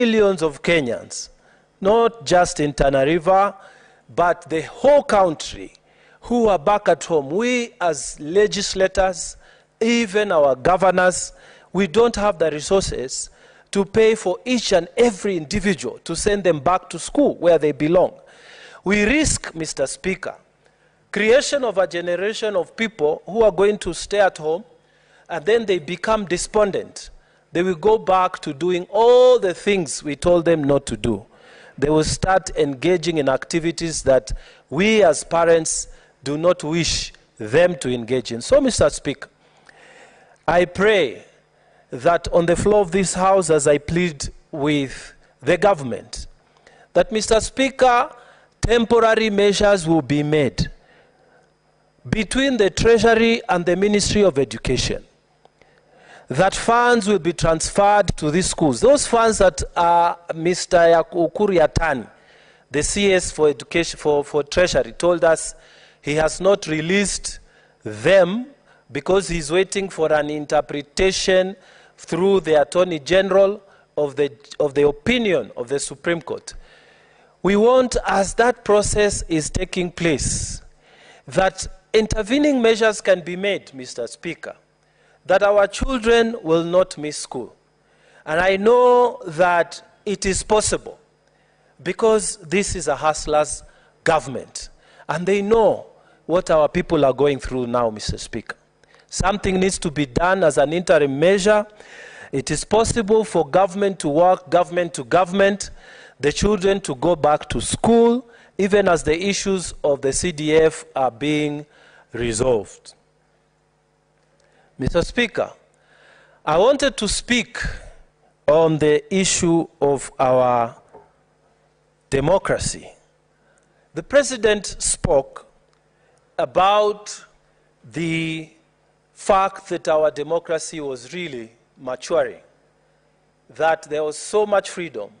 millions of Kenyans, not just in Tana River, but the whole country, who are back at home. We as legislators, even our governors, we don't have the resources to pay for each and every individual to send them back to school where they belong. We risk, Mr. Speaker, creation of a generation of people who are going to stay at home, and then they become despondent. They will go back to doing all the things we told them not to do. They will start engaging in activities that we as parents do not wish them to engage in. So, Mr. Speaker, I pray that on the floor of this House, as I plead with the government, that, Mr. Speaker, temporary measures will be made between the Treasury and the Ministry of Education, that funds will be transferred to these schools. Those funds that Mr. Mungatana, the CS for Education for Treasury, told us he has not released them because he's waiting for an interpretation through the Attorney General of the opinion of the Supreme Court. We want, as that process is taking place, that intervening measures can be made, Mr. Speaker, that our children will not miss school. And I know that it is possible because this is a hustler's government. And they know what our people are going through now, Mr. Speaker. Something needs to be done as an interim measure. It is possible for government to work, government to government, the children to go back to school, even as the issues of the CDF are being resolved. Mr. Speaker, I wanted to speak on the issue of our democracy. The President spoke about the fact that our democracy was really maturing, that there was so much freedom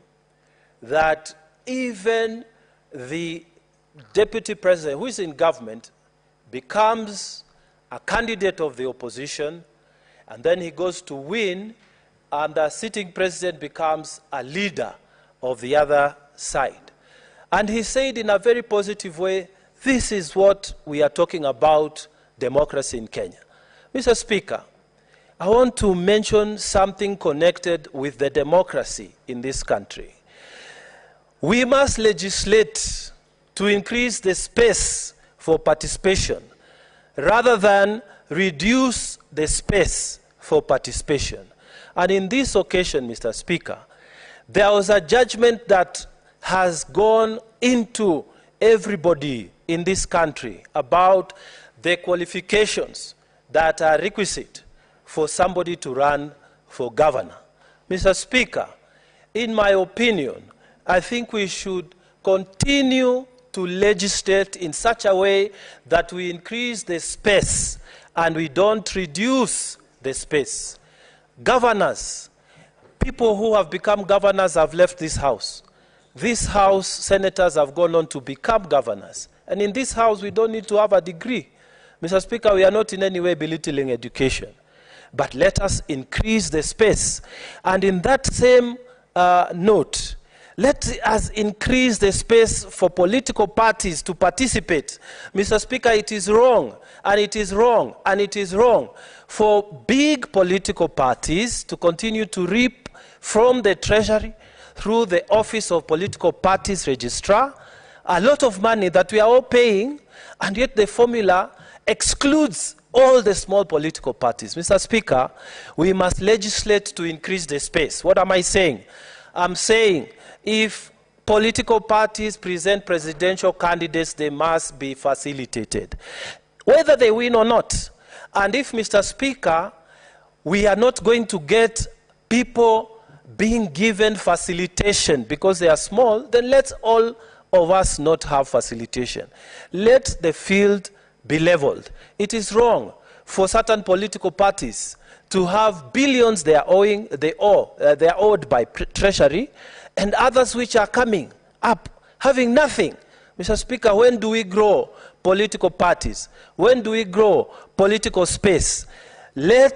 that even the Deputy President, who is in government, becomes a candidate of the opposition, and then he goes to win, and the sitting president becomes a leader of the other side. And he said in a very positive way, this is what we are talking about, democracy in Kenya. Mr. Speaker, I want to mention something connected with the democracy in this country. We must legislate to increase the space for participation rather than reduce the space for participation. And in this occasion, Mr. Speaker, there was a judgment that has gone into everybody in this country about the qualifications that are requisite for somebody to run for governor. Mr. Speaker, in my opinion, I think we should continue to legislate in such a way that we increase the space and we don't reduce the space. Governors, people who have become governors have left this house. This house, senators have gone on to become governors. And in this house, we don't need to have a degree. Mr. Speaker, we are not in any way belittling education. But let us increase the space. And in that same note, let us increase the space for political parties to participate. Mr. Speaker, it is wrong, and it is wrong, and it is wrong for big political parties to continue to reap from the Treasury through the Office of Political Parties Registrar a lot of money that we are all paying, and yet the formula excludes all the small political parties. Mr. Speaker, we must legislate to increase the space. What am I saying? I'm saying if political parties present presidential candidates, they must be facilitated, whether they win or not. And if, Mr. Speaker, we are not going to get people being given facilitation because they are small, then let all of us not have facilitation. Let the field be leveled. It is wrong for certain political parties to have billions they are owed by Treasury, and others which are coming up having nothing. Mr. Speaker, when do we grow political parties? When do we grow political space? Let